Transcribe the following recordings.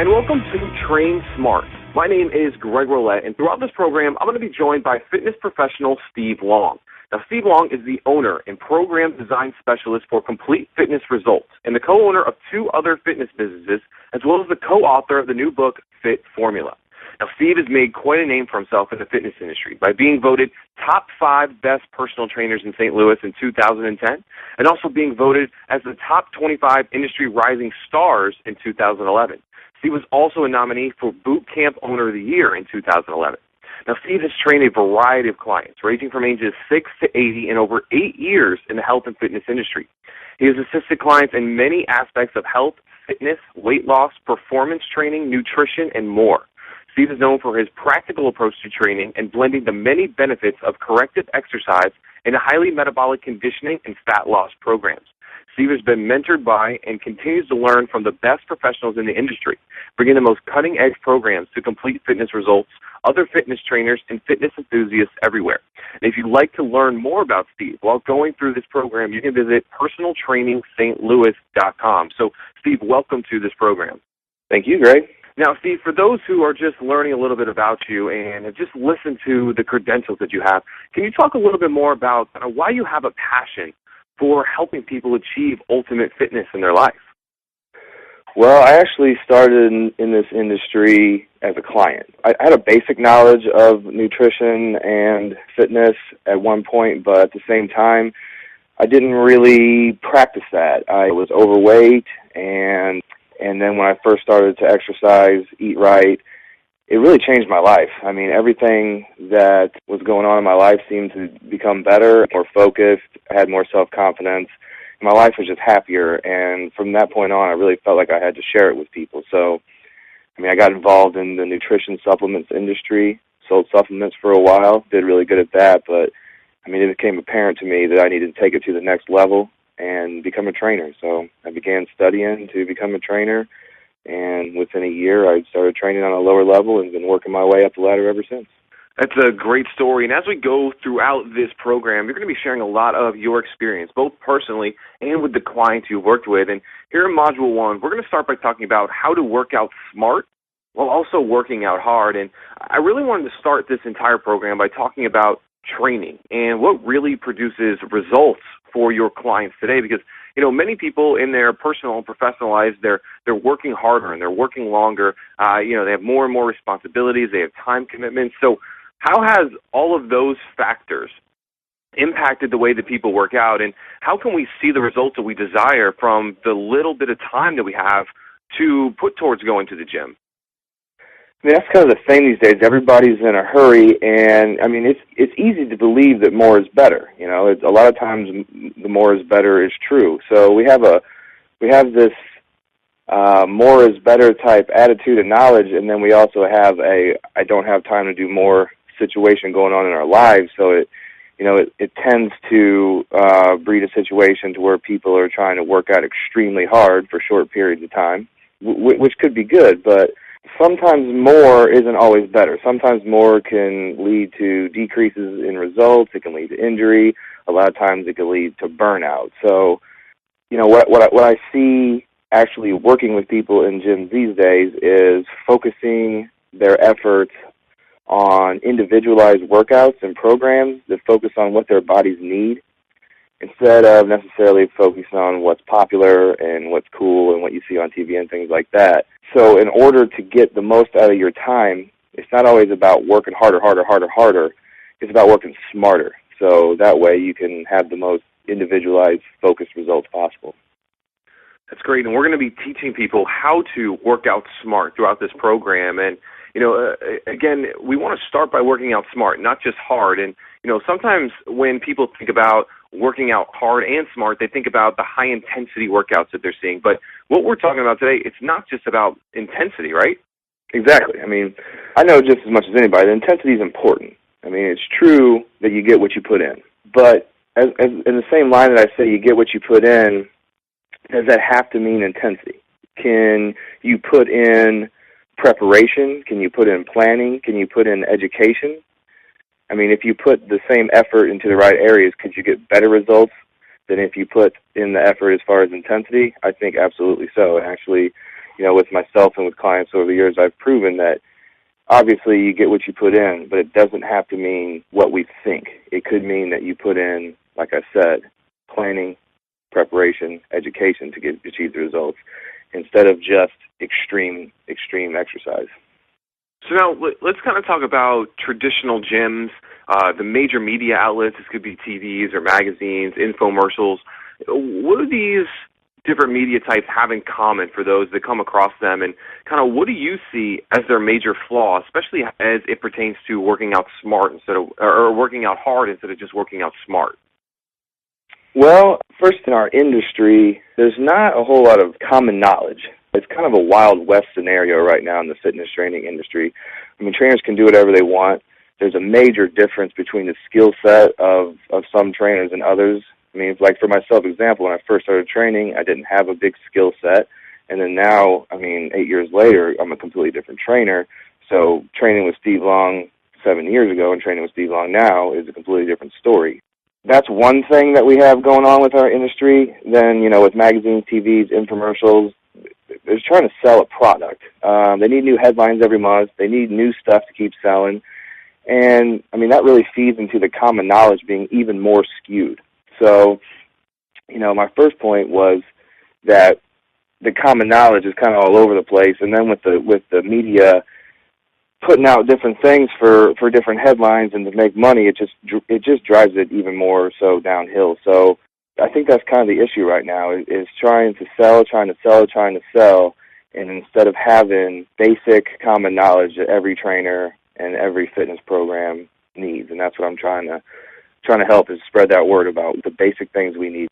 and welcome to Train Smart. My name is Greg Roulette, and throughout this program, I'm going to be joined by fitness professional Steve Long. Now, Steve Long is the owner and program design specialist for Complete Fitness Results and the co-owner of 2 other fitness businesses, as well as the co-author of the new book, Fit Formula. Now, Steve has made quite a name for himself in the fitness industry by being voted top 5 best personal trainers in St. Louis in 2010, and also being voted as the top 25 industry rising stars in 2011. Steve was also a nominee for Boot Camp Owner of the Year in 2011. Now, Steve has trained a variety of clients, ranging from ages 6 to 80 in over 8 years in the health and fitness industry. He has assisted clients in many aspects of health, fitness, weight loss, performance training, nutrition, and more. Steve is known for his practical approach to training and blending the many benefits of corrective exercise into highly metabolic conditioning and fat loss programs. Steve has been mentored by and continues to learn from the best professionals in the industry, bringing the most cutting-edge programs to Complete Fitness Results, other fitness trainers, and fitness enthusiasts everywhere. And if you'd like to learn more about Steve while going through this program, you can visit personaltrainingstlouis.com. So, Steve, welcome to this program. Thank you, Greg. Now, Steve, for those who are just learning a little bit about you and have just listened to the credentials that you have, can you talk a little bit more about why you have a passion for helping people achieve ultimate fitness in their life? Well, I actually started in this industry as a client. I had a basic knowledge of nutrition and fitness at one point, but at the same time, I didn't really practice that. I was overweight, and then when I first started to exercise, eat right, it really changed my life. I mean, everything that was going on in my life seemed to become better, more focused, I had more self-confidence. My life was just happier, and from that point on, I really felt like I had to share it with people. So, I mean, I got involved in the nutrition supplements industry, sold supplements for a while, did really good at that, but, I mean, it became apparent to me that I needed to take it to the next level and become a trainer. So I began studying to become a trainer, and within a year, I started training on a lower level and been working my way up the ladder ever since. That's a great story. And as we go throughout this program, you're going to be sharing a lot of your experience, both personally and with the clients you've worked with. And here in Module 1, we're going to start by talking about how to work out smart while also working out hard. And I really wanted to start this entire program by talking about training and what really produces results for your clients today, because many people in their personal and professional lives, they're working harder and they're working longer. They have more and more responsibilities. They have time commitments. So how has all of those factors impacted the way that people work out, and how can we see the results that we desire from the little bit of time that we have to put towards going to the gym? I mean, that's kind of the thing these days. Everybody's in a hurry, and I mean, it's easy to believe that more is better. A lot of times the more is better is true. So we have this more is better type attitude and knowledge, and then we also have a I don't have time to do more situation going on in our lives. So it tends to breed a situation to where people are trying to work out extremely hard for short periods of time, which could be good, but sometimes more isn't always better. Sometimes more can lead to decreases in results. It can lead to injury. A lot of times it can lead to burnout. So, what I see actually working with people in gyms these days is focusing their efforts on individualized workouts and programs that focus on what their bodies need, instead of necessarily focusing on what's popular and what's cool and what you see on TV and things like that. So in order to get the most out of your time, it's not always about working harder. It's about working smarter. So that way you can have the most individualized, focused results possible. That's great. And we're going to be teaching people how to work out smart throughout this program. And, again, we want to start by working out smart, not just hard. And, sometimes when people think about working out hard and smart, they think about the high-intensity workouts that they're seeing. But what we're talking about today, it's not just about intensity, right? Exactly. I mean, I know just as much as anybody, the intensity is important. I mean, it's true that you get what you put in. But as in the same line that I say you get what you put in, does that have to mean intensity? Can you put in preparation? Can you put in planning? Can you put in education? I mean, if you put the same effort into the right areas, could you get better results than if you put in the effort as far as intensity? I think absolutely so. And actually, with myself and with clients over the years, I've proven that obviously you get what you put in, but it doesn't have to mean what we think. It could mean that you put in, like I said, planning, preparation, education to achieve the results, instead of just extreme exercise. So now let's kind of talk about traditional gyms, the major media outlets. This could be TVs or magazines, infomercials. What do these different media types have in common for those that come across them, and kind of what do you see as their major flaw, especially as it pertains to working out smart or working out hard instead of just working out smart? Well, first, in our industry, there's not a whole lot of common knowledge. It's kind of a Wild West scenario right now in the fitness training industry. I mean, trainers can do whatever they want. There's a major difference between the skill set of some trainers and others. I mean, like for myself, example, when I first started training, I didn't have a big skill set. And then now, 8 years later, I'm a completely different trainer. So training with Steve Long 7 years ago and training with Steve Long now is a completely different story. That's one thing that we have going on with our industry. Then, with magazines, TVs, infomercials, they're trying to sell a product. They need new headlines every month. They need new stuff to keep selling. And, that really feeds into the common knowledge being even more skewed. So, my first point was that the common knowledge is kind of all over the place. And then with the media putting out different things for different headlines and to make money, it just drives it even more so downhill. So I think that's kind of the issue right now is trying to sell, and instead of having basic common knowledge that every trainer and every fitness program needs. And that's what I'm trying to help, is spread that word about the basic things we need.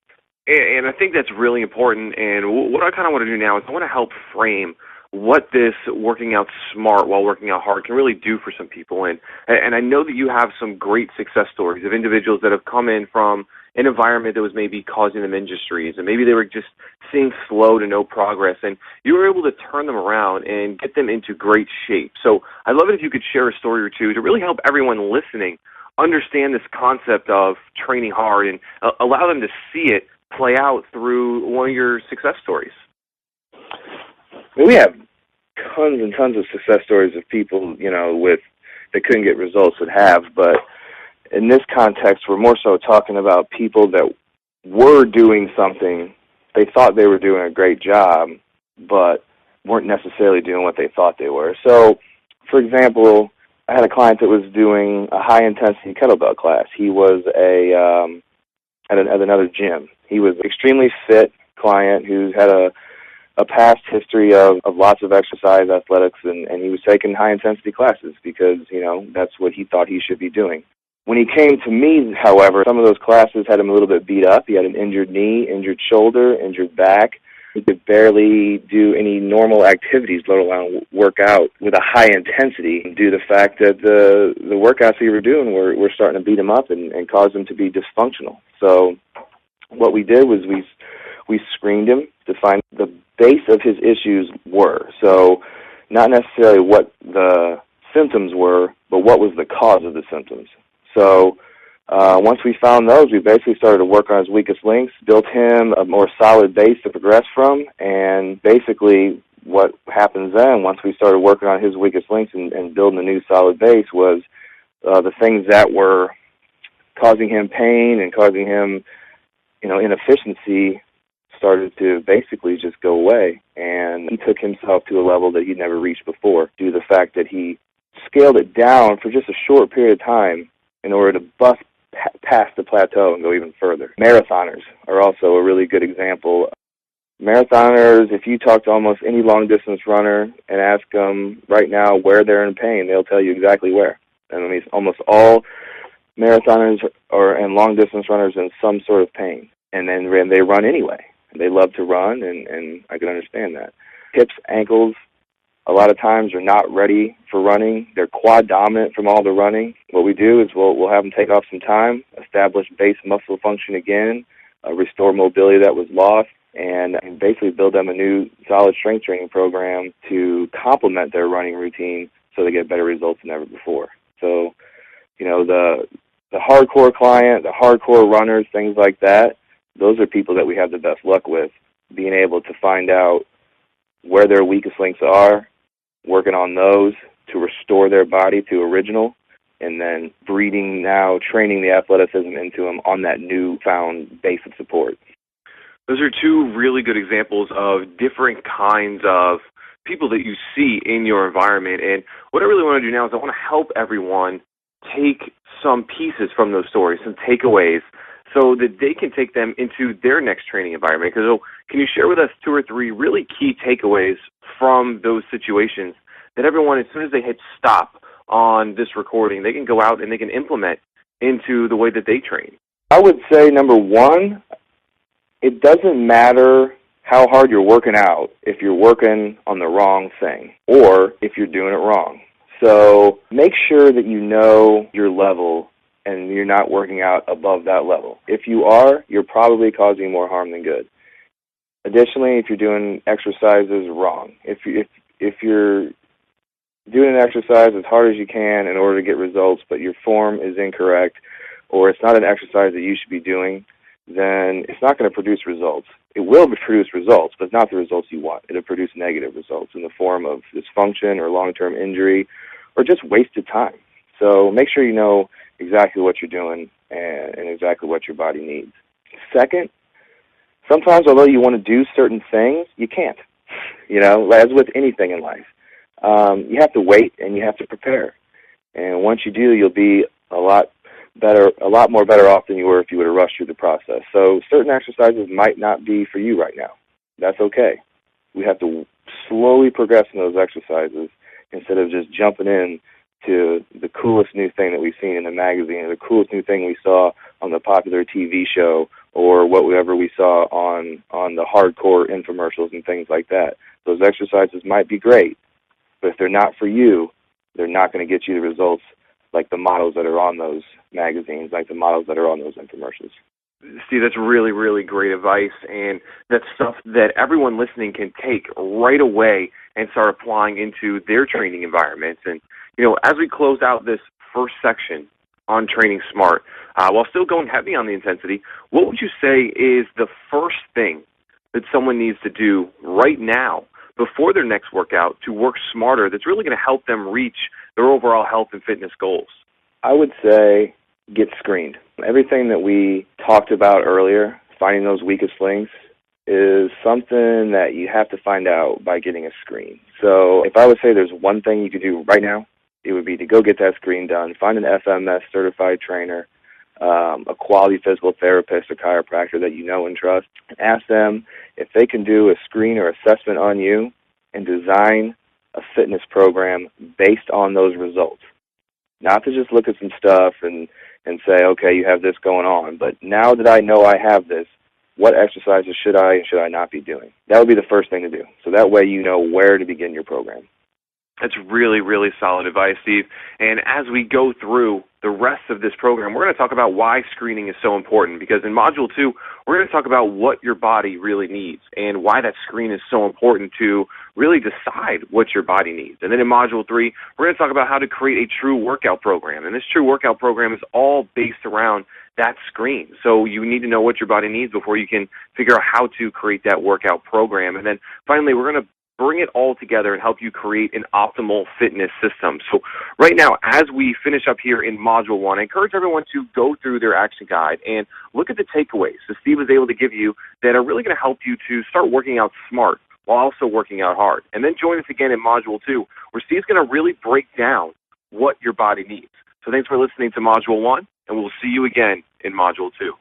And I think that's really important. And what I kind of want to do now is I want to help frame what this working out smart while working out hard can really do for some people. And I know that you have some great success stories of individuals that have come in from an environment that was maybe causing them injuries, and maybe they were just seeing slow to no progress, and you were able to turn them around and get them into great shape. So I'd love it if you could share a story or two to really help everyone listening understand this concept of training hard and allow them to see it play out through one of your success stories. We have tons and tons of success stories of people, that couldn't get results that have, but in this context, we're more so talking about people that were doing something. They thought they were doing a great job, but weren't necessarily doing what they thought they were. So, for example, I had a client that was doing a high-intensity kettlebell class. He was at another gym. He was an extremely fit client who had a past history of lots of exercise, athletics, and he was taking high-intensity classes because, that's what he thought he should be doing. When he came to me, however, some of those classes had him a little bit beat up. He had an injured knee, injured shoulder, injured back. He could barely do any normal activities, let alone work out with a high intensity, due to the fact that the workouts he were doing were starting to beat him up and cause him to be dysfunctional. So what we did was we screened him to find the base of his issues were. So not necessarily what the symptoms were, but what was the cause of the symptoms. So once we found those, we basically started to work on his weakest links, built him a more solid base to progress from, and basically what happens then, once we started working on his weakest links and building a new solid base, was the things that were causing him pain and causing him, inefficiency started to basically just go away. And he took himself to a level that he'd never reached before, due to the fact that he scaled it down for just a short period of time in order to bust past the plateau and go even further. Marathoners are also a really good example. Marathoners, if you talk to almost any long-distance runner and ask them right now where they're in pain, they'll tell you exactly where. And almost all marathoners and long-distance runners in some sort of pain. And then they run anyway. They love to run, and I can understand that. Hips, ankles, a lot of times are not ready for running. They're quad dominant from all the running. What we do is we'll have them take off some time, establish base muscle function again, restore mobility that was lost, and basically build them a new solid strength training program to complement their running routine so they get better results than ever before. So, the hardcore client, the hardcore runners, things like that, those are people that we have the best luck with, being able to find out where their weakest links are, working on those to restore their body to original, and then training the athleticism into them on that newfound base of support. Those are two really good examples of different kinds of people that you see in your environment. And what I really want to do now is I want to help everyone take some pieces from those stories, some takeaways, so that they can take them into their next training environment. Because can you share with us 2 or 3 really key takeaways from those situations that everyone, as soon as they hit stop on this recording, they can go out and they can implement into the way that they train? I would say, number one, it doesn't matter how hard you're working out if you're working on the wrong thing or if you're doing it wrong. So make sure that you know your level and you're not working out above that level. If you are, you're probably causing more harm than good. Additionally, if you're doing exercises wrong, if you're doing an exercise as hard as you can in order to get results, but your form is incorrect, or it's not an exercise that you should be doing, then it's not going to produce results. It will produce results, but not the results you want. It'll produce negative results in the form of dysfunction or long-term injury or just wasted time. So make sure you know exactly what you're doing and exactly what your body needs. Second, sometimes although you want to do certain things, you can't. As with anything in life. You have to wait and you have to prepare. And once you do, you'll be a lot more better off than you were if you would have rushed through the process. So certain exercises might not be for you right now. That's okay. We have to slowly progress in those exercises instead of just jumping in to the coolest new thing that we've seen in the magazine or the coolest new thing we saw on the popular TV show or whatever we saw on the hardcore infomercials and things like that. Those exercises might be great, but if they're not for you, they're not going to get you the results like the models that are on those magazines, like the models that are on those infomercials. Steve, that's really, really great advice, and that's stuff that everyone listening can take right away and start applying into their training environments. And, as we close out this first section on training smart, while still going heavy on the intensity, what would you say is the first thing that someone needs to do right now before their next workout to work smarter that's really going to help them reach their overall health and fitness goals? I would say get screened. Everything that we talked about earlier, finding those weakest links, is something that you have to find out by getting a screen. So if I would say there's one thing you could do right now, it would be to go get that screen done, find an FMS certified trainer, a quality physical therapist or chiropractor that you know and trust, and ask them if they can do a screen or assessment on you and design a fitness program based on those results. Not to just look at some stuff and say, okay, you have this going on, but now that I know I have this, what exercises should I and should I not be doing? That would be the first thing to do. So that way you know where to begin your program. That's really, really solid advice, Steve. And as we go through the rest of this program, we're going to talk about why screening is so important, because in Module 2, we're going to talk about what your body really needs and why that screen is so important to really decide what your body needs. And then in Module 3, we're going to talk about how to create a true workout program. And this true workout program is all based around that screen. So you need to know what your body needs before you can figure out how to create that workout program. And then finally, we're going to bring it all together and help you create an optimal fitness system. So right now, as we finish up here in Module 1, I encourage everyone to go through their action guide and look at the takeaways that Steve was able to give you that are really going to help you to start working out smart while also working out hard. And then join us again in Module 2, where Steve's going to really break down what your body needs. So thanks for listening to Module 1, and we'll see you again in Module 2.